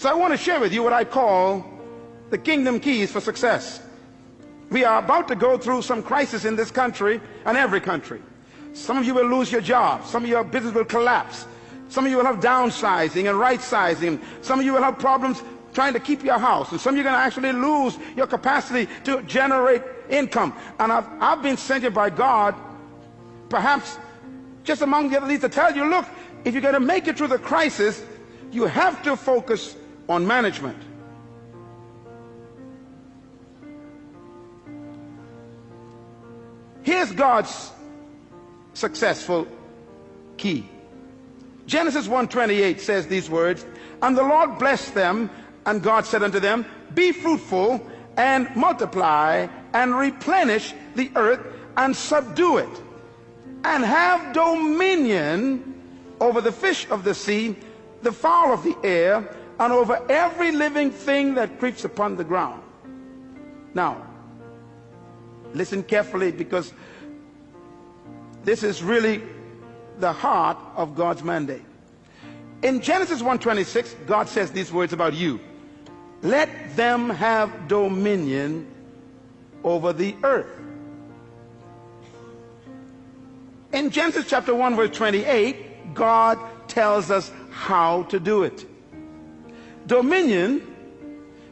So I want to share with you what I call the kingdom keys for success. We are about to go through some crisis in this country and every country. Some of you will lose your job. Some of your business will collapse. Some of you will have downsizing and right sizing. Some of you will have problems trying to keep your house. And some of you are going to actually lose your capacity to generate income. And I've been sent here by God, perhaps just among the other leaders, to tell you, look, if you're going to make it through the crisis, you have to focus on management. Here's God's successful key. Genesis 1:28 says these words, and the Lord blessed them, and God said unto them, be fruitful and multiply and replenish the earth and subdue it, and have dominion over the fish of the sea, the fowl of the air, and over every living thing that creeps upon the ground. Now, listen carefully, because this is really the heart of God's mandate. In Genesis 1:26, God says these words about you. Let them have dominion over the earth. In Genesis chapter 1 verse 28, God tells us how to do it. Dominion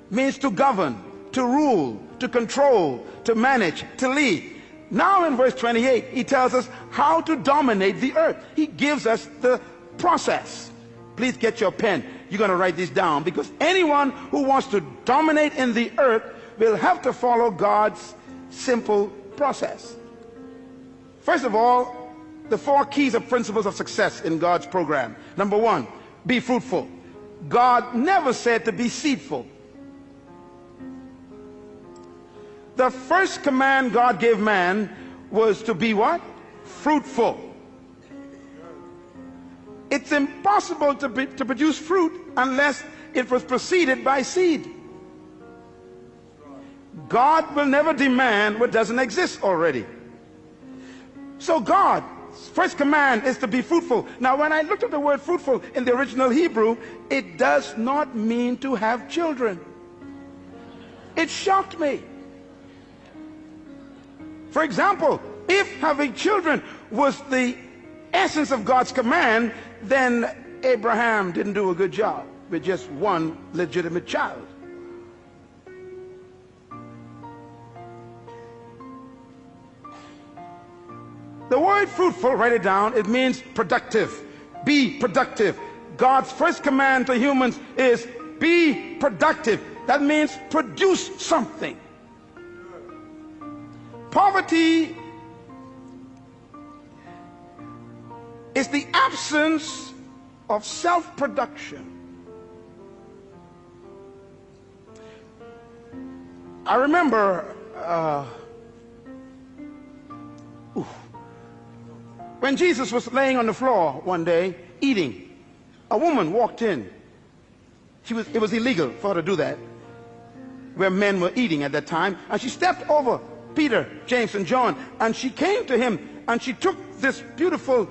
means to govern, to rule, to control, to manage, to lead. Now in verse 28, he tells us how to dominate the earth. He gives us the process. Please get your pen. You're going to write this down, because anyone who wants to dominate in the earth will have to follow God's simple process. First of all, the 4 keys or principles of success in God's program. Number 1, be fruitful. God never said to be seedful. The first command God gave man was to be what? Fruitful. It's impossible to produce fruit unless it was preceded by seed. God will never demand what doesn't exist already. So God's first command is to be fruitful. Now, when I looked at the word fruitful in the original Hebrew, it does not mean to have children. It shocked me. For example, if having children was the essence of God's command, then Abraham didn't do a good job with just one legitimate child. The word fruitful, write it down, it means productive. Be productive. God's first command to humans is be productive. That means produce something. Poverty is the absence of self-production. I remember when Jesus was laying on the floor one day eating, a woman walked in. It was illegal for her to do that where men were eating at that time, and she stepped over Peter, James, and John, and she came to him, and she took this beautiful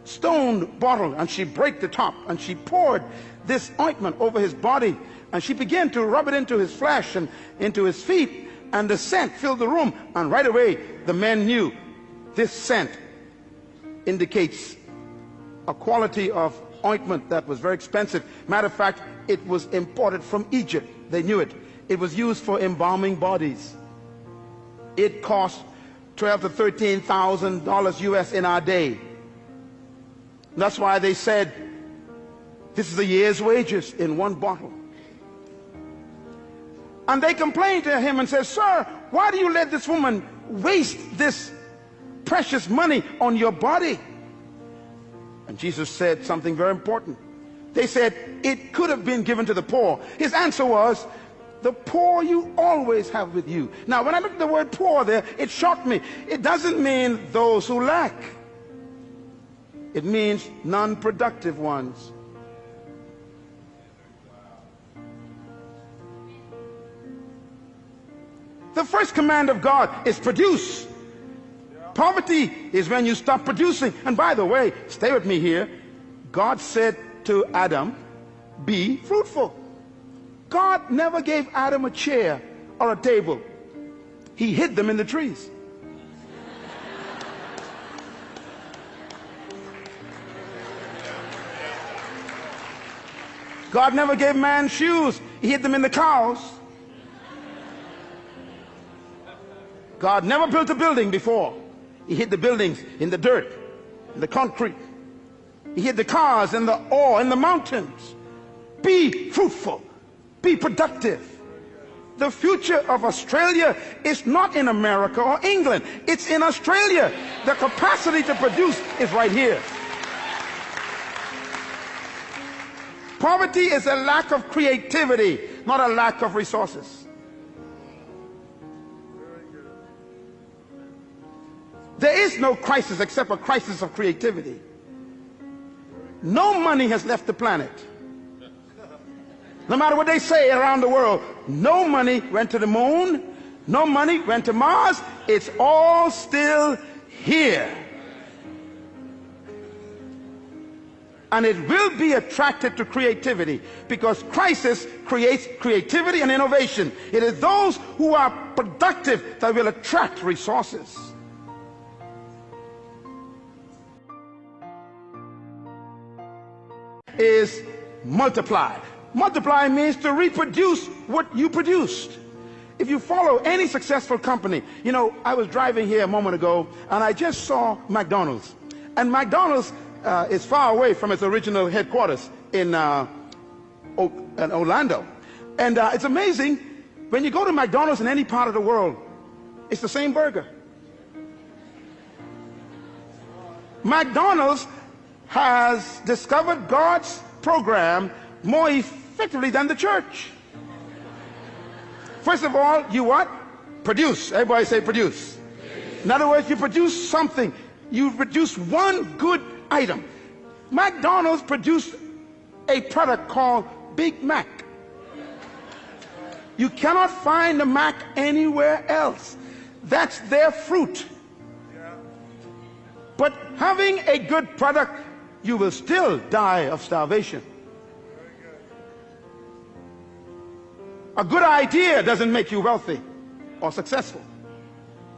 stone bottle, and she broke the top, and she poured this ointment over his body, and she began to rub it into his flesh and into his feet, and the scent filled the room. And right away the men knew this scent indicates a quality of ointment that was very expensive. Matter of fact, it was imported from Egypt. They knew it. It was used for embalming bodies. It cost $12,000 to $13,000 US in our day. That's why they said this is a year's wages in one bottle. And they complained to him and said, sir, why do you let this woman waste this precious money on your body? And Jesus said something very important. They said it could have been given to the poor. His answer was, the poor you always have with you. Now, when I looked at the word poor there, it shocked me. It doesn't mean those who lack. It means non-productive ones. The first command of God is produce. Poverty is when you stop producing. And by the way, stay with me here. God said to Adam, be fruitful. God never gave Adam a chair or a table. He hid them in the trees. God never gave man shoes. He hid them in the cows. God never built a building before. He hid the buildings in the dirt, in the concrete. He hid the cars in the ore, in the mountains. Be fruitful. Be productive. The future of Australia is not in America or England. It's in Australia. The capacity to produce is right here. Poverty is a lack of creativity, not a lack of resources. There is no crisis except a crisis of creativity. No money has left the planet. No matter what they say around the world, no money went to the moon, no money went to Mars. It's all still here. And it will be attracted to creativity, because crisis creates creativity and innovation. It is those who are productive that will attract resources. Is multiply. Multiply means to reproduce what you produced. If you follow any successful company, you know, I was driving here a moment ago and I just saw McDonald's. And McDonald's is far away from its original headquarters in Orlando. And it's amazing, when you go to McDonald's in any part of the world, it's the same burger. McDonald's has discovered God's program more effectively than the church. First of all, you what? Produce. Everybody say produce. In other words, you produce something. You produce one good item. McDonald's produced a product called Big Mac. You cannot find the Mac anywhere else. That's their fruit. But having a good product, you will still die of starvation. A good idea doesn't make you wealthy or successful.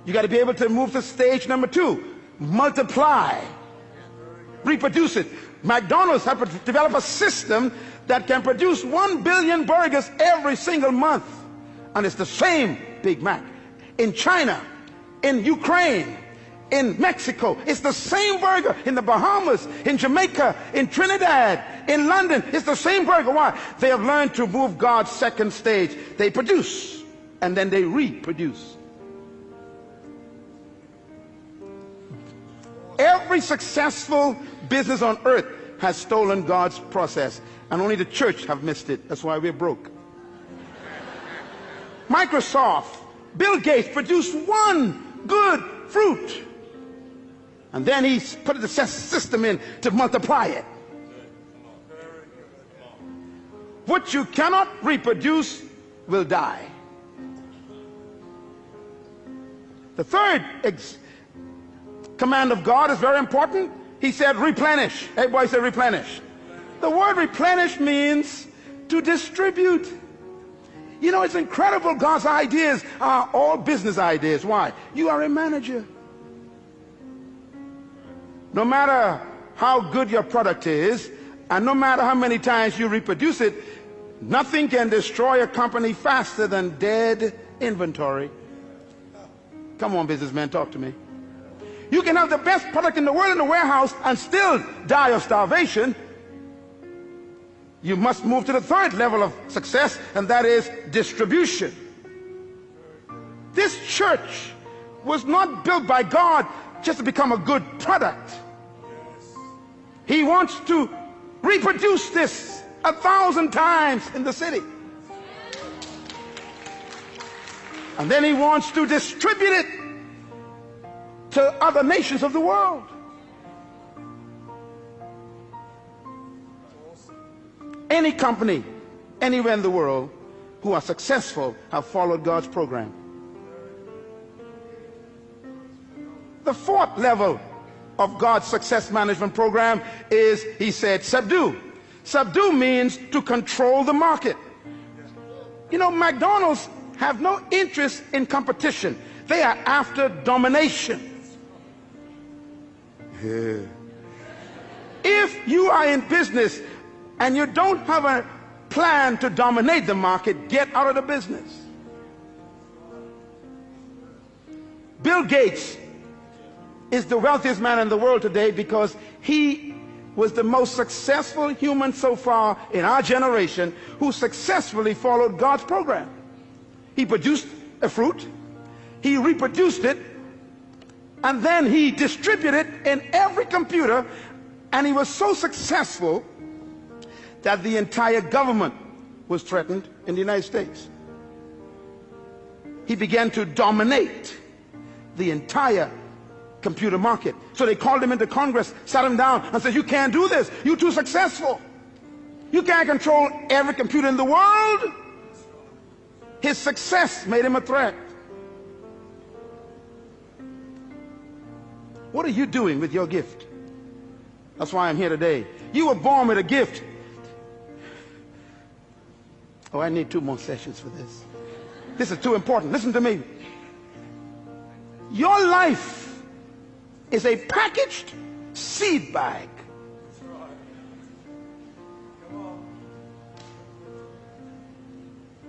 You got to be able to move to stage number 2. Multiply. Reproduce it. McDonald's have to develop a system that can produce 1 billion burgers every single month. And it's the same Big Mac. In China, in Ukraine, in Mexico, it's the same burger. In the Bahamas, in Jamaica, in Trinidad, in London, it's the same burger. Why? They have learned to move God's second stage. They produce and then they reproduce. Every successful business on earth has stolen God's process, and only the church have missed it. That's why we're broke. Microsoft, Bill Gates produced one good fruit, and then he put the system in to multiply it. What you cannot reproduce will die. The third command of God is very important. He said replenish. Everybody say replenish. The word replenish means to distribute. You know, it's incredible. God's ideas are all business ideas. Why? You are a manager. No matter how good your product is, and no matter how many times you reproduce it, nothing can destroy a company faster than dead inventory. Come on, businessmen, talk to me. You can have the best product in the world in the warehouse and still die of starvation. You must move to the third level of success, and that is distribution. This church was not built by God just to become a good product. He wants to reproduce this 1,000 times in the city. And then he wants to distribute it to other nations of the world. Any company, anywhere in the world, who are successful have followed God's program. The fourth level of God's success management program is, he said, subdue. Subdue means to control the market. You know, McDonald's have no interest in competition. They are after domination. Yeah. If you are in business and you don't have a plan to dominate the market, get out of the business. Bill Gates is the wealthiest man in the world today because he was the most successful human so far in our generation who successfully followed God's program. He produced a fruit, he reproduced it, and then he distributed it in every computer, and he was so successful that the entire government was threatened in the United States. He began to dominate the entire computer market. So they called him into Congress, sat him down, and said, "You can't do this. You're too successful. You can't control every computer in the world." His success made him a threat. What are you doing with your gift? That's why I'm here today. You were born with a gift. Oh, I need 2 more sessions for this. This is too important. Listen to me. Your life is a packaged seed bag.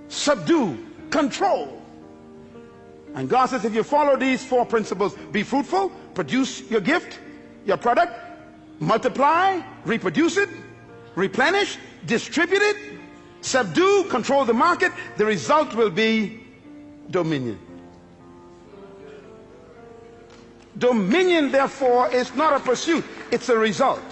Subdue, control. And God says, if you follow these 4 principles, be fruitful, produce your gift, your product, multiply, reproduce it, replenish, distribute it, subdue, control the market, the result will be dominion. Dominion, therefore, is not a pursuit, it's a result.